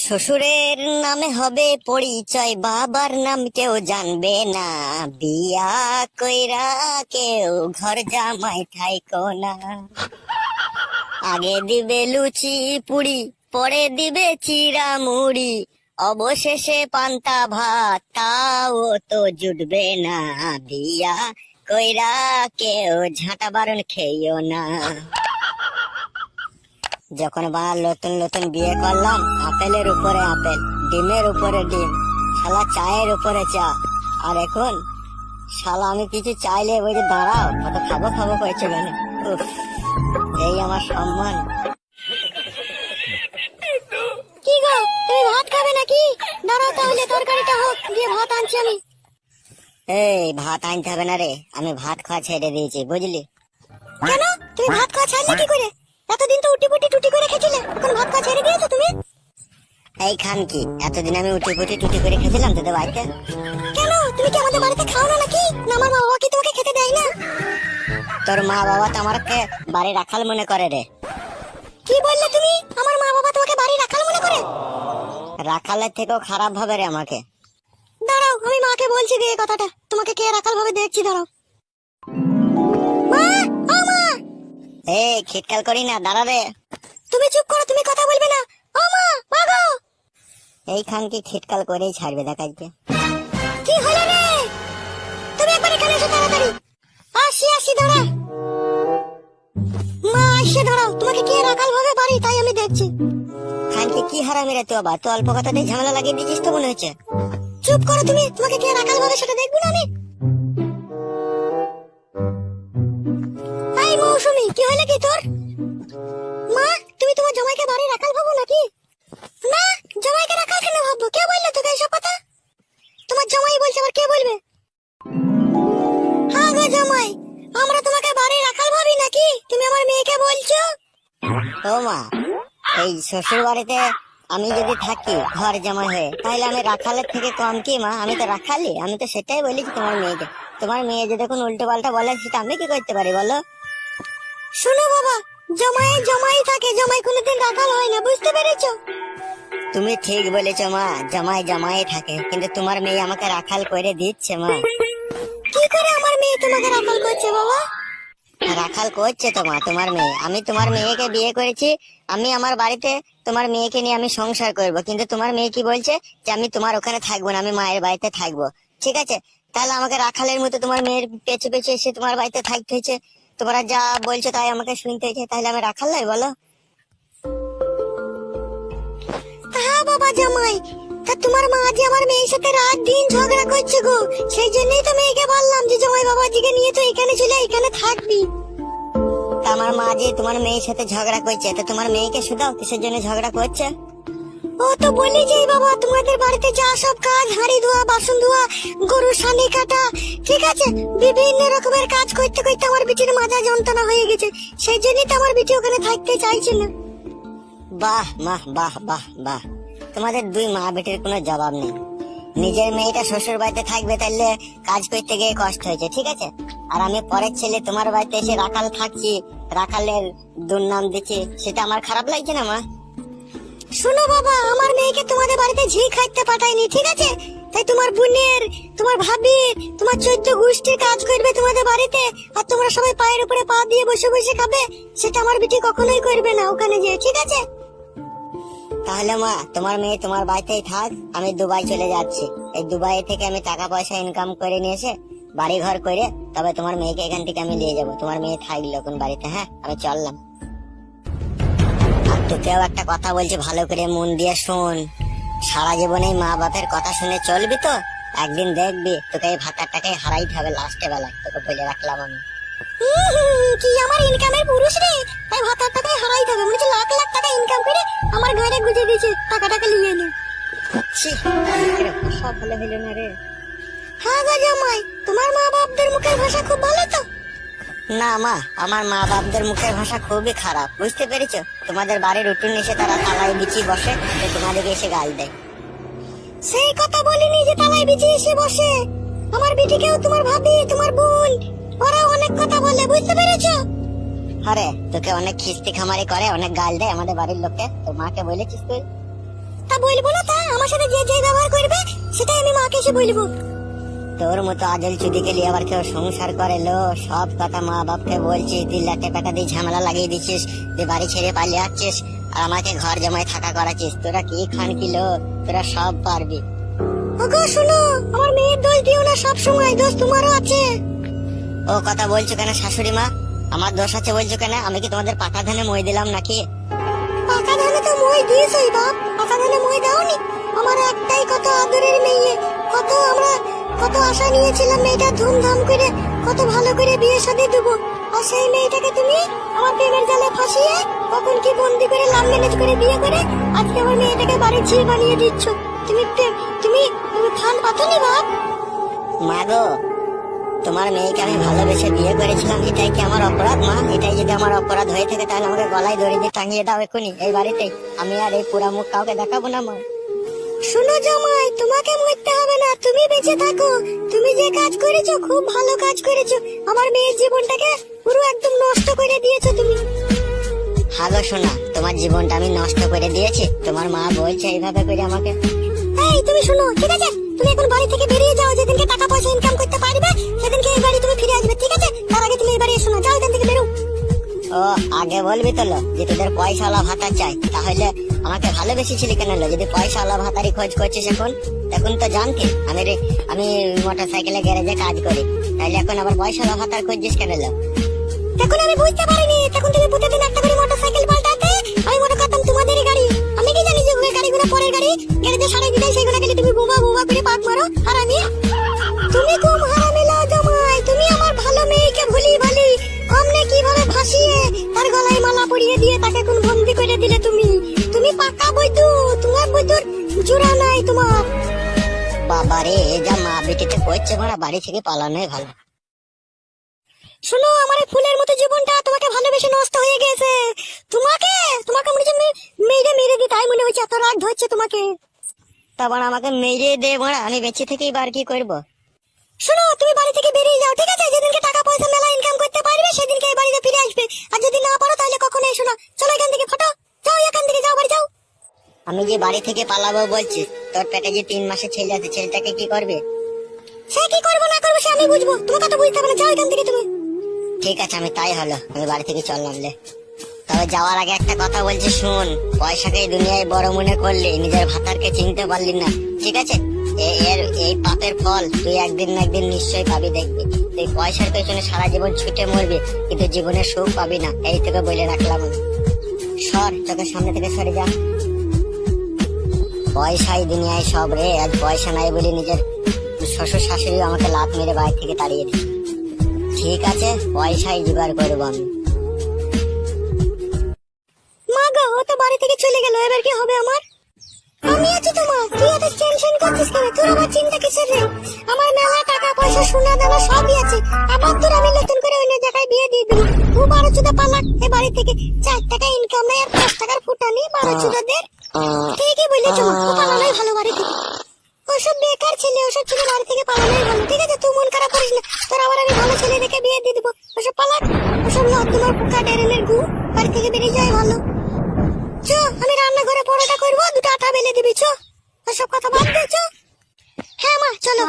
শ্বশুরের নামে হবে পরিচয়, বাবার নাম কেউ জানবে না। বিয়া কইরা কেউ ঘর জামাই থাইকো না। আগে দিবে লুচি পুরি, পরে দিবে চিরা মুড়ি, অবশেষে পান্তা ভাত, তাও তো জুটবে না। বিয়া কইরা কেউ ঝাঁটা বারণ খেয়েও না। যখন বাংলা নতুন নতুন বিয়ে করলাম, আপেলের উপরে আপেল, ডিমের উপরে ডিম, শালা চায়ের উপরে চা। আর এখন শালা আমি কিছু চাইলে ওই যে দাঁড়াও, কত খাবো খাবো করেছে কেন। এই আমার সম্মান। কি গো, তুমি ভাত খাবে নাকি? দাঁড়াও তাহলে, তরকারিটা হোক, দিয়ে ভাত আনছি আমি। এই ভাত আনতে হবে না রে, আমি ভাত খাওয়া ছেড়ে দিয়েছি, বুঝলি? কেন তুমি ভাত খাওয়া ছাড়লে কি করে? এতদিন তো উটি পুটি টুটি করে খেছিলে, এখন ভাত খাওয়া ছেড়ে দিয়েছো তুমি? এই খান কি, এতদিন আমি উটি পুটি টুটি করে খেছিলাম তোদের বাড়িতে? কেন, তুমি কি আমাদের বাড়িতে খাও না নাকি? না আমার মা বাবা কি তোমাকে খেতে দেয় না? তোর মা বাবা তো আমাকে বাড়ি রাখাল মনে করে রে। কি বললে তুমি? আমার মা বাবা তোমাকে বাড়ি রাখাল মনে করে? রাখালের থেকেও খারাপ ভাবে রে আমাকে। দাঁড়াও, আমি মাকে বলছি এই কথাটা, তোমাকে কে রাখাল ভাবে দেখছি, দাঁড়াও। মা, ও মা! এই খিটকাল করি না, দাঁড়া রে। তুমি চুপ করো, তুমি কথা বলবে না। ও মা, ভাগো! এই খানকে খিটকাল করেই ছাড়বে দেখ আজকে। কি হলো রে? তুমি একবার এখানে এসো তাড়াতাড়ি। আসি আসি, দাঁড়া। মা এসে দাঁড়াও, তোমাকে কে রাখাল ভাবে বাড়ি তাই আমি দেখছি। খানকে কি হারামি রে তুই, আবার তো অল্প কথাতেই ঝামেলা লাগিয়ে দিয়েছিস তো মনে হচ্ছে। চুপ করো তুমি, তোমাকে কে রাখাল ভাবে সেটা দেখবো না আমি। এই মৌসুমী, কি হলো কি তোর? মা, তুমি তোমার জামাইকে বাড়ি রাখাল ভাবো নাকি? না, জামাইকে রাখাল কেন ভাববো? কে বললো তোকে এইসব কথা? তোমার জামাই বলছে, আবার কে বলবে? হ্যাঁ গো জামাই, আমরা তোমাকে বাড়ি রাখাল ভাবি নাকি? তুমি আমার মেয়েকে বলছো? ও মা, এই শ্বশুর বাড়িতে আমি যদি থাকি ঘর জামাই হয়ে, তাহলে আমি রাখালের থেকে কম কি মা? আমি তো রাখালি, আমি তো সেটাই বলেছি তোমার মেয়েকে। তোমার মেয়ে যদি এখন উল্টো পাল্টা বলে, সেটা আমি কি করতে পারি বলো? শোনো বাবা, জামাই জামাই থাকে, জামাই কোনোদিন রাখাল হয় না, বুঝতে পেরেছো? তুমি ঠিক বলেছো মা, জামাই জামাই থাকে, কিন্তু তোমার মেয়ে আমাকে রাখাল করে দিচ্ছে মা। কি করে আমার মেয়ে তোমাকে রাখাল করছে বাবা? রাখাল করছে তো মা তোমার মেয়ে। আমি তোমার মেয়েকে বিয়ে করেছি, আমি আমার বাড়িতে তোমার মেয়েকে নিয়ে আমি সংসার করব, কিন্তু তোমার মেয়ে কি বলছে যে আমি তোমার ওখানে থাকবো না, আমি মায়ের বাড়িতে থাকবো। ঠিক আছে, তাহলে আমাকে রাখালের মতো তোমার মেয়ের পেছু পেছু এসে তোমার বাড়িতে থাকতে হয়েছে, তোমরা যা বলছো তাই আমাকে শুনতে হয়েছে, তাহলে আমি রাখাল নই বলো? হ্যাঁ বাবা জামাই, তা তোমার মা যে আমার মেয়ের সাথে রাত দিন ঝগড়া করছে গো, সেই জন্যই তো মেয়েকে বললাম যে জামাই বাবাজিকে নিয়ে তো এখানে চলে এখানে থাকবি। তা আমার মা যে তোমার মেয়ের সাথে ঝগড়া করছে, তো তোমার মেয়েকে শুধাও কিসের জন্য ঝগড়া করছে। ও তো বলি যে বাবা, তোমাদের বাড়িতে যা সব কাজ, হাঁড়ি ধোয়া, বাসন ধোয়া, গরু সানি কাটা, ঠিক আছে, বিভিন্ন রকমের কাজ করতে করতে আমার বিটির মাজা যন্ত্রণা হয়ে গেছে, সেই জন্যই তো আমার বিটি ওখানে থাকতে চাইছে না। বাহ মা, বাহ বাহ বাহ, তোমাদের দুই মা বেটির কোনো জবাব নেই। নিজের মেয়েটা শ্বশুর বাড়িতে থাকবে, তাইলে কাজ করতে গিয়ে কষ্ট হয়েছে, ঠিক আছে, আর আমি পরের ছেলে তোমার বাড়িতে এসে রাখাল থাকছি, রাখালের দুর্নাম দিচ্ছি, সেটা আমার খারাপ লাগছে না মা? শোনো বাবা, আমার মেয়েকে তোমাদের বাড়িতে ঝি খাইতে পাঠাইনি, ঠিক আছে, তাই তোমার বোনের, তোমার ভাবির, তোমার 14 গোষ্ঠীর কাজ করবে তোমাদের বাড়িতে, আর তোমরা সবাই পায়ের উপরে পা দিয়ে বসে বসে খাবে, সেটা আমার বিটি কখনোই করবে না ওখানে যেয়ে, ঠিক আছে? তাহলে মা, তোমার মেয়ে তোমার বাড়িতেই থাক, আমি দুবাই চলে যাচ্ছি। এই দুবাই থেকে আমি টাকা পয়সা ইনকাম করে নিয়ে এসে বাড়ি ঘর করে তবে তোমার মেয়েকে এখান থেকে আমি নিয়ে যাবো। তোমার মেয়ে থাকলো কোন বাড়িতে। হ্যাঁ, আমি চললাম। আর তোকেও একটা কথা বলছি, ভালো করে মন দিয়ে শোন। সারা জীবনে মা বাপের কথা শুনে চলবি তো, একদিন দেখবি তোকে এই ভাতারটাকে হারাইতে হবে লাস্টে বেলায়, তোকে বলে রাখলাম আমি। কি আমার ইনকামের পুরুষ রে, তাই ভাতারটাকে হারাইতে হবে? মনে হচ্ছে লাখ লাখ টাকা ইনকাম করে আমার ঘরে গুজে দিয়েছে, টাকাটাকে নিয়ে নে। ভাষা ভালো হইলো না রে। হ্যাঁ গো জামাই, তোমার মা বাপদের মুখের ভাষা খুব ভালো তো? না মা, আমার মা বাপদের মুখের ভাষা খুবই খারাপ, বুঝতে পেরেছো? তোমাদের বাড়ির উঠুন এসে তারা তালায় বিছিয়ে বসে, তোমাদেরকে এসে গাল দেয়। সেই কথা বলিনি যে তালায় বিছিয়ে এসে বসে, আমার বিটিকেও তোমার ভাবি, তোমার বোন, ওরা অনেক কথা বলে, বুঝতে পেরেছো? আরে তোকে অনেক খিস্তি খামারি করে, অনেক গাল দেয় আমাদের বাড়ির লোককে, তোর মাকে বলেছিস তুই? তা বলবো না, তা আমার সাথে যে যে ব্যবহার করবে সেটাই আমি মাকে এসে বলবো। তোর মতো আজল চুদিকে নিয়ে আবার কেউ সংসার করে লো? সব কথা মা বাপকে বলছিস, তুই লাটে পেটা দিয়ে ঝামেলা লাগিয়ে দিচ্ছিস, তুই বাড়ি ছেড়ে পালিয়ে যাচ্ছিস আর আমাকে ঘর জামাই থাকা করাচ্ছিস। তোরা কি খান কিলো? তোরা সব পারবি। ওগো শোনো, আমার মেয়ের দোষ দিও না, সব সময় দোষ তোমারও আছে। ও কথা বলছো কেন শাশুড়ি মা? আমার দোষ আছে বলছো কেন? আমি কি তোমাদের পাকা ধানে মই দিলাম নাকি? পাকা ধানে তো মই দিয়েছই বাপ, পাকা ধানে মই দাওনি। আমার একটাই কত আদরের মেয়ে, কত আশা নিয়েছিলাম মেয়েটা ধুমধাম করে কত ভালো করে বিয়ে শাদী দেবো, আর সেই মেয়েটাকে তুমি আমার প্রেমের জালে ফাঁসিয়ে কখন কি বন্দি করে লাভ ম্যানেজ করে বিয়ে করে আজকে আমার মেয়েটাকে বাড়ির ঝিল বানিয়ে দিচ্ছ। তুমি তুমি ফান পাতনি বাপ। মা গো, তোমার মেয়েকে আমি ভালোবেসে বিয়ে করেছিলাম, এটাই কি আমার অপরাধ মা? এটাই যদি আমার অপরাধ হয়ে থাকে তাহলে আমাকে গলায় দড়ি দিয়ে টাঙিয়ে দাও এক্ষুনি এই বাড়িতেই। আমি আর এই পুরা মুখ কাউকে দেখাবো না মা। শোনো জামাই, তোমাকে মরতে হবে না, তুমি বেঁচে থাকো। তুমি যে কাজ করেছো খুব ভালো কাজ করেছো, আমার মেয়ের জীবনটাকে পুরো একদম নষ্ট করে দিয়েছো তুমি। হাগো শোনা, তোমার জীবনটা আমি নষ্ট করে দিয়েছি? তোমার মা বলছে এইভাবে করে আমাকে। এই তুমি শোনো, ঠিক আছে? তুমি এখন বাড়ি থেকে বেরিয়ে যাও, যেদিনকে টাকা পয়সা ইনকাম করতে পারবে সেদিনকে এই বাড়ি তুমি ফিরে আসবে, ঠিক আছে? তার আগে তুমি এই বাড়ি এসো না, যাও এখান থেকে বেরো। ও আগে বলবি তো লো যে তোদের পয়সাওয়ালা ভাতা চাই, তাহলে আমাকে ভালোবেসেছিলি কেন লো? যদি পয়সাওয়ালা ভাতারই খোঁজ করছিস এখন তো জানতি আমি মোটর সাইকেলে গ্যারেজে কাজ করি, তাহলে এখন আবার পয়সাওয়ালা ভাতার খুঁজছিস কেন লো? তখন আমি বুঝতে পারিনি, তখন তুমি প্রতিদিন একটা করে মোটর সাইকেল পাল্টাতে, আমি মনে করতাম তোমাদেরই গাড়ি। আমি কি জানি যে ওই গাড়িগুলো পরের গাড়ি, গ্যারেজে সারাই দিতে সেগুলো গেলে তুমি বুবা বুবা করে পাক মারো। আর আমি, তুমি খুব হারামি লাও জামাই, তুমি আমার ভালো মেয়েকে ভুলি ভালি অমনে কিভাবে ফাঁসিয়ে তার গলায় মালা পরিয়ে দিয়ে তাকে কোন বন্দি করে দিলে তুমি। তুমি পাকা বৈদু, তোমার বৈদুর জোড়া নাই তোমার। বাবারে, যা মা বেটিতে করছে মারা, বাড়ি থেকে পালানোই ভালো। শোনো, আমার এই ফুলের মতো জীবনটা তোমাকে ভালোবেসে নষ্ট হয়ে গেছে। তোমাকে মনে হচ্ছে মেরে দিই, তাই মনে হচ্ছে এত রাগ ধরছে তোমাকে। তারপর আমাকে মেরে দে মারা, আমি বেঁচে থেকেই বার কি করবো? শোনো, তুমি বাড়ি থেকে বেরিয়ে যাও, ঠিক আছে? যেদিনকে টাকা পয়সা মেলা ইনকাম করতে পারবে সেদিনকে এই বাড়িতে ফিরে আসবে, আর যদি না পারো তাহলে কখনো এসো না। চলো এখান থেকে, ফটো যাও, এখান থেকে যাও, বাড়ি যাও। আমি যে বাড়ি থেকে পালাবো বলছি, তোর পেটে যে 3 মাসের ছেলে আছে, ছেলেটাকে কি করবে? সে কি করবো না করবো সে আমি বুঝবো, তোমাকে তো বুঝতে হবে না। যাও এখান থেকে তুমি। ঠিক আছে, আমি তাই হলো, আমি বাড়ি থেকে চললাম লে। তবে যাওয়ার আগে একটা কথা বলছি শোন, পয়সাকে এই দুনিয়ায় বড় মনে করলি, নিজের ভাতারকে চিনতে পারলি না, ঠিক আছে? এই পাপের ফল তুই একদিন না একদিন নিশ্চয়ই পাবি, দেখবি। তুই পয়সার পেছনে সারা জীবন ছুটে মরবি, কিন্তু জীবনে সুখ পাবি না, এই থেকে বলে রাখলাম আমি। সর, চোখের সামনে থেকে সরে যা। পয়সাই দুনিয়ায় সব রে। আজ পয়সা নাই বলে নিজের শ্বশুর শাশুড়ি আমাকে লাত মেরে বাড়ি থেকে তাড়িয়ে দিচ্ছে। ঠিক আছে, পয়সাই জোগাড় করবো আমি। মা গো, ও তো বাড়ি থেকে চলে গেল, এবার কি হবে আমার? আমি আছি তো মা, তুই এত টেনশন করছিস কেন? তোর আবার চিন্তা কিসের রে? আমার মেলা টাকা পয়সা সোনা দানা সবই আছে, আবার তোর আমি নতুন করে অন্য জায়গায় বিয়ে দিয়ে দিবি। ও 12 চোদা পালাক এ বাড়ি থেকে, 4 টাকা ইনকাম নেই আর 5 টাকার ফুটানি 12 চোদাদের। ঠিকই বলেছো মা, ও পালানোই ভালো বাড়ি থেকে। ওসব বেকার ছেলে, ওসব ছেলে বাড়ি থেকে পালানোই ভালো, ঠিক আছে? তুই মন খারাপ করিস না, তোর আবার আমি ভালো ছেলে দেখে বিয়ে দিয়ে দেবো। ওসব পালাক, ওসব তোমার পোকা ডেরেনের গু, বাড়ি থেকে বেরিয়ে যায় ভালো। চ, আমি রান্নাঘরে পরোটা করবো, 2টা আটা বেলে দিবি। চ, ওসব কথা বাদ দে, চ। হ্যাঁ মা, চলো।